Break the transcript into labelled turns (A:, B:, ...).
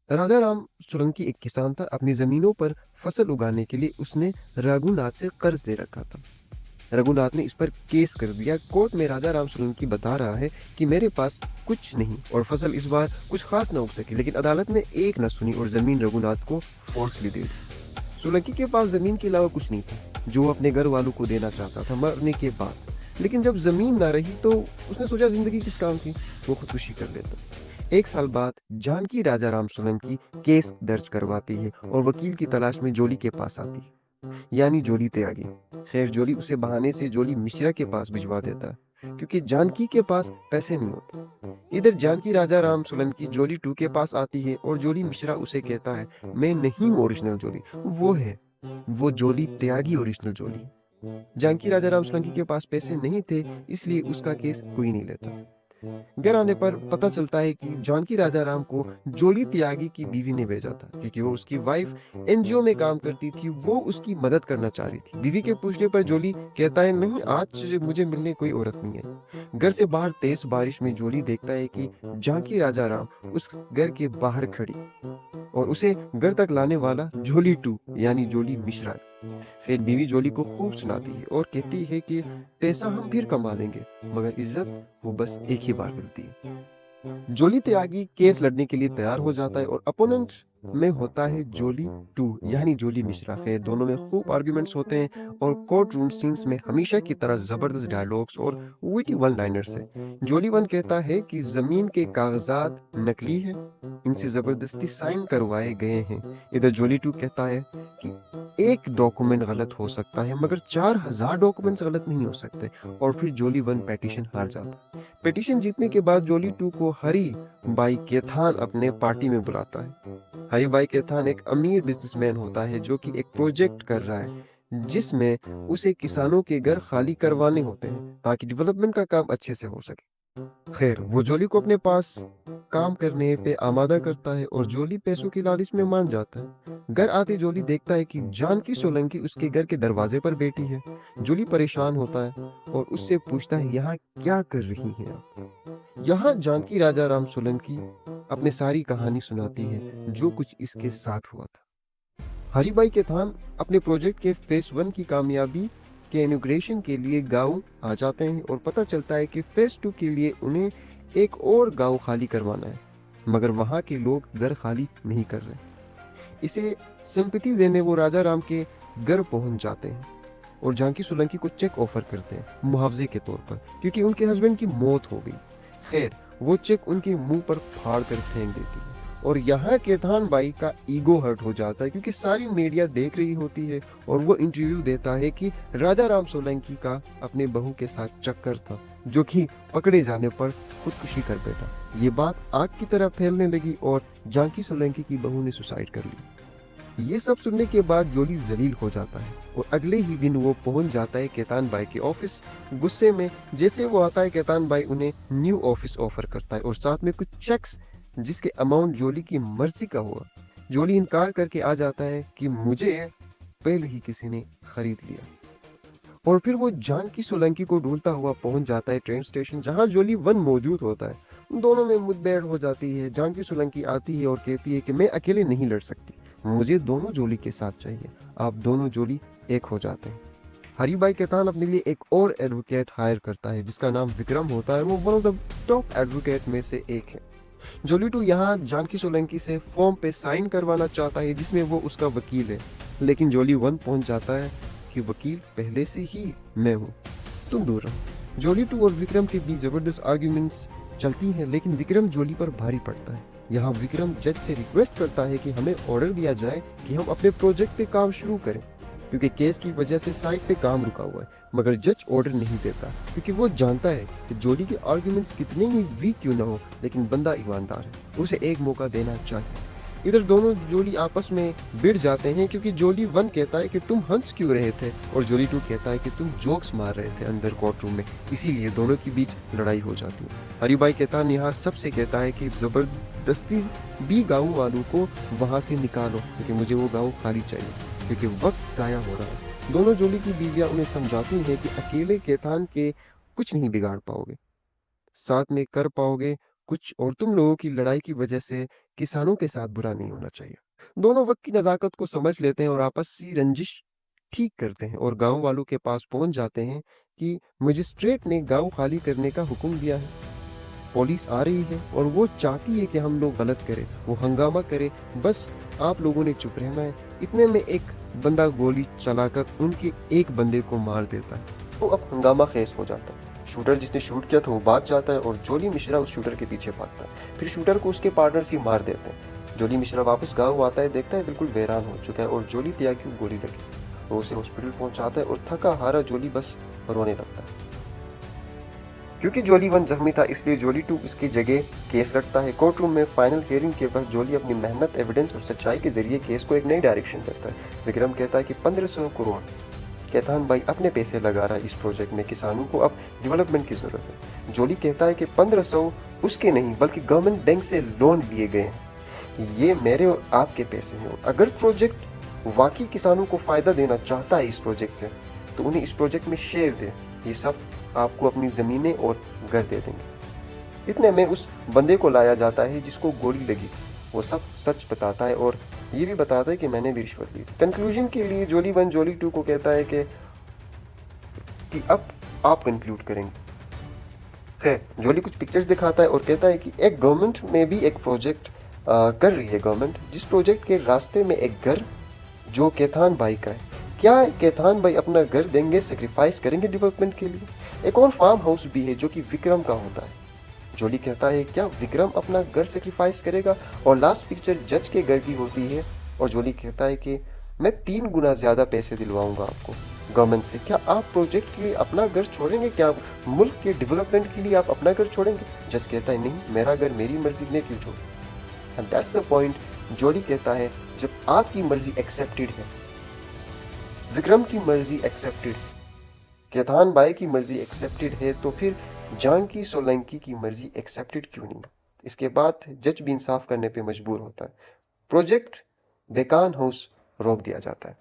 A: राजा राम सोलंकी एक किसान था। अपनी जमीनों पर फसल उगाने के लिए उसने रघुनाथ से कर्ज दे रखा था। रघुनाथ ने इस पर केस कर दिया। कोर्ट में राजा राम सोलंकी बता रहा है कि मेरे पास कुछ नहीं और फसल इस बार कुछ खास ना उग सकी, लेकिन अदालत ने एक न सुनी और जमीन रघुनाथ को फोर्सली दे दी। सोलंकी के पास जमीन के अलावा कुछ नहीं था जो वो अपने घर वालों को देना चाहता था मरने के बाद। लेकिन जब जमीन ना रही तो उसने सोचा जिंदगी किस काम की, वो खुदकुशी कर लेता। एक साल बाद जानकी राजा राम सोलंकी केस दर्ज करवाती है और वकील की तलाश में जोली के पास आती है, यानी जोली त्यागी। खैर, जोली उसे बहाने से जोली मिश्रा के पास भिजवा देता है क्योंकि जानकी के पास पैसे नहीं होते। इधर जानकी राजा राम सोलंकी जोली टू के पास आती है और जोली मिश्रा उसे कहता है, मैं नहीं हूँ ओरिजिनल जोली, वो है, वो जोली त्यागी ओरिजिनल जोली। जानकी राजा राम सोलंकी के पास पैसे नहीं थे, इसलिए उसका केस कोई नहीं लेता। घर आने पर पता चलता है कि जानकी राजा राम को जोली त्यागी की बीवी ने भेजा था क्योंकि वो उसकी वाइफ एनजीओ में काम करती थी। वो उसकी मदद करना चाह रही थी। बीवी के पूछने पर जोली कहता है, नहीं, आज मुझे मिलने कोई औरत नहीं है। घर से बाहर तेज बारिश में जोली देखता है कि जानकी राजा राम उस घर के बाहर खड़ी और उसे घर तक लाने वाला जोली टू यानी जोली मिश्रा है। फिर बीवी जोली को खूब सुनाती है और कहती है कि पैसा हम फिर कमा लेंगे, मगर इज्जत वो बस एक ही बार मिलती है। जोली त्यागी केस लड़ने के लिए तैयार हो जाता है और अपोनेंट में होता है जोली टू यानी जोली मिश्रा। खैर, दोनों में खूब आर्ग्यूमेंट्स होते हैं और कोर्ट रूम सीन्स में हमेशा की तरह जबरदस्त डायलॉग्स और विटी वन लाइनर्स है। जोली वन कहता है कि जमीन के कागजात नकली है, इनसे जबरदस्ती साइन करवाए गए हैं। इधर जोली टू कहता है कि एक डॉक्यूमेंट गलत हो सकता है मगर 4000 डॉक्यूमेंट्स गलत नहीं हो सकते। और फिर जोली वन पिटीशन हार जाता है। पिटीशन जीतने के बाद जोली टू को हरी बाई केथान अपने पार्टी में बुलाता है। हरी बाई केथान एक अमीर बिजनेसमैन होता है जो कि एक प्रोजेक्ट कर रहा है जिसमें उसे किसानों के घर खाली करवाने होते हैं ताकि डेवलपमेंट का काम अच्छे से हो सके। खैर, वो जोली को अपने पास काम करने पे आमादा करता है और जोली पैसों की लालच में मान जाता है। घर आते जोली देखता है कि जानकी सोलंकी उसके घर के दरवाजे पर बैठी है। जोली परेशान होता है और उससे पूछता है, यहाँ क्या कर रही हैं आप? यहाँ जानकी राजा राम सोलंकी अपने सारी कहानी सुनाती है जो कुछ इसके साथ हुआ था। हरीबाई के थान अपने प्रोजेक्ट के फेस 1 की कामयाबी के इनॉग्रेशन के लिए गांव आ जाते हैं और पता चलता है कि फेस 2 के लिए उन्हें एक और गांव खाली करवाना है, मगर वहां के लोग घर खाली नहीं कर रहे। इसे सिंपैथी देने वो राजा राम के घर पहुंच जाते हैं और जानकी सोलंकी को चेक ऑफर करते हैं मुआवजे के तौर पर क्योंकि उनके हस्बैंड की मौत हो गई। खैर, वो चेक उनके मुंह पर फाड़ कर फेंक देती है और यहाँ केतान बाई का ईगो हर्ट हो जाता है क्योंकि सारी मीडिया देख रही होती है और वो इंटरव्यू देता है कि राजा राम सोलंकी का अपने बहू के साथ चक्कर था जो कि पकड़े जाने पर खुदकुशी कर बैठा। ये बात आग की तरह फैलने लगी और जानकी सोलंकी की बहू ने सुसाइड कर ली। ये सब सुनने के बाद जोली जलील हो जाता है और अगले ही दिन वो पहुंच जाता है केतान बाई के ऑफिस। गुस्से में जैसे वो आता है, केतान बाई उन्हें न्यू ऑफिस ऑफर करता है और साथ में कुछ चेक्स जिसके अमाउंट जोली की मर्जी का हुआ। जोली इनकार करके आ जाता है कि मुझे पहले ही किसी ने खरीद लिया और फिर वो जानकी सोलंकी को ढूंढता हुआ पहुंच जाता है ट्रेन स्टेशन जहां जोली वन मौजूद होता है। दोनों में मुठभेड़ हो जाती है। जानकी सोलंकी आती है और कहती है कि मैं अकेले नहीं लड़ सकती, मुझे दोनों जोली के साथ चाहिए। आप दोनों जोली एक हो जाते हैं। हरीबाई केतान अपने लिए एक और एडवोकेट हायर करता है जिसका नाम विक्रम होता है। वो one of the top advocate में से एक है। जोली टू यहाँ जानकी सोलंकी से फॉर्म पे साइन करवाना चाहता है जिसमें वो उसका वकील है, लेकिन जोली वन पहुंच जाता है कि वकील पहले से ही मैं हूँ, तुम दूर रहो। जोली टू और विक्रम के बीच जबरदस्त आर्ग्यूमेंट्स चलती हैं, लेकिन विक्रम जोली पर भारी पड़ता है। यहाँ विक्रम जज से रिक्वेस्ट करता है कि हमें ऑर्डर दिया जाए कि हम अपने प्रोजेक्ट पे काम शुरू करें क्योंकि केस की वजह से साइट पे काम रुका हुआ है, मगर जज ऑर्डर नहीं देता क्योंकि वो जानता है कि जोली के आर्ग्यूमेंट्स कितने ही वीक क्यों ना हो, लेकिन बंदा ईमानदार है, उसे एक मौका देना चाहिए। इधर दोनों जोली आपस में भिड़ जाते हैं क्योंकि जोली वन कहता है कि तुम हंस क्यों रहे थे और जोली टू कहता है कि तुम जोक्स मार रहे थे अंदर कोर्ट रूम में, इसीलिए दोनों के बीच लड़ाई हो जाती है। हरीबाई केतान यहाँ सबसे कहता है कि जबरदस्ती भी गाँव वालों को वहां से निकालो क्योंकि मुझे वो गाँव खाली चाहिए क्योंकि वक्त जाया हो रहा है। दोनों जोली की बीवियां उन्हें समझाती हैं कि अकेले केतान के कुछ नहीं बिगाड़ पाओगे, साथ में कर पाओगे कुछ और तुम लोगों की लड़ाई की वजह से किसानों के साथ बुरा नहीं होना चाहिए। दोनों वक्त की नज़ाकत को समझ लेते हैं और आपसी रंजिश ठीक करते हैं और गांव वालों के पास पहुंच जाते हैं कि मजिस्ट्रेट ने गांव खाली करने का हुक्म दिया है। पुलिस आ रही है और वो चाहती है कि हम लोग गलत करें, वो हंगामा करे, बस आप लोगों ने चुप रहना है। इतने में एक बंदा गोली चलाकर उनके एक बंदे को मार देता है। तो अब हंगामा खेज हो जाता है। शूटर जिसने शूट किया था वो भाग जाता है और जोली मिश्रा उस शूटर के पीछे भागता है। फिर शूटर को उसके पार्टनर्स ही मार देते हैं। जोली मिश्रा वापस गाँव आता है, देखता है बिल्कुल वीरान हो चुका है और जोली त्यागी को गोली लगी। वो उसे हॉस्पिटल पहुंचाता है और थका हारा जोली बस रोने लगता है। क्योंकि जोली 1 जख्मी था इसलिए जोली 2 उसकी जगह केस रखता है। कोर्ट रूम में फाइनल हियरिंग के बाद जोली अपनी मेहनत, एविडेंस और सच्चाई के जरिए केस को एक नई डायरेक्शन देता है। विक्रम कहता है कि 1500 करोड़ कैथान भाई अपने पैसे लगा रहा है इस प्रोजेक्ट में, किसानों को अब डेवलपमेंट की जरूरत है। जोली कहता है कि 1500 उसके नहीं बल्कि गवर्नमेंट बैंक से लोन लिए गए हैं, ये मेरे और आपके पैसे हैं। और अगर प्रोजेक्ट वाकई किसानों को फायदा देना चाहता है इस प्रोजेक्ट से तो उन्हें इस प्रोजेक्ट में शेयर दे, ये सब आपको अपनी ज़मीनें और घर दे देंगे। इतने में उस बंदे को लाया जाता है जिसको गोली लगी। वो सब सच बताता है और ये भी बताता है कि मैंने भी रिश्वत ली। कंक्लूजन के लिए जोली 1 जोली 2 को कहता है कि अब आप कंक्लूड करेंगे। खैर, जोली कुछ पिक्चर्स दिखाता है और कहता है कि एक गवर्नमेंट में भी एक प्रोजेक्ट कर रही है गवर्नमेंट, जिस प्रोजेक्ट के रास्ते में एक घर जो कैथान भाई का है। क्या कैथान भाई अपना घर देंगे, सेक्रीफाइस करेंगे डेवलपमेंट के लिए? एक और फार्म हाउस भी है जो कि विक्रम का होता है। जोली कहता है क्या विक्रम अपना घर सेक्रीफाइस करेगा? और लास्ट पिक्चर जज के घर की होती है और जोली कहता है कि मैं 3 गुना ज़्यादा पैसे दिलवाऊंगा आपको गवर्नमेंट से। क्या आप प्रोजेक्ट के लिए अपना घर छोड़ेंगे? क्या आप मुल्क के डेवलपमेंट के लिए आप अपना घर छोड़ेंगे? जज कहता है नहीं, मेरा घर मेरी मर्जी, मैं क्यों छोड़ूं? And that's the point. Jolly कहता है जब आपकी मर्जी एक्सेप्टेड है, विक्रम की मर्जी एक्सेप्टेड है, कैथान भाई की मर्जी एक्सेप्टेड है, तो फिर जानकी सोलंकी की मर्जी एक्सेप्टेड क्यों नहीं? इसके बाद जज भी इंसाफ करने पे मजबूर होता है। प्रोजेक्ट बेकान हाउस रोक दिया जाता है।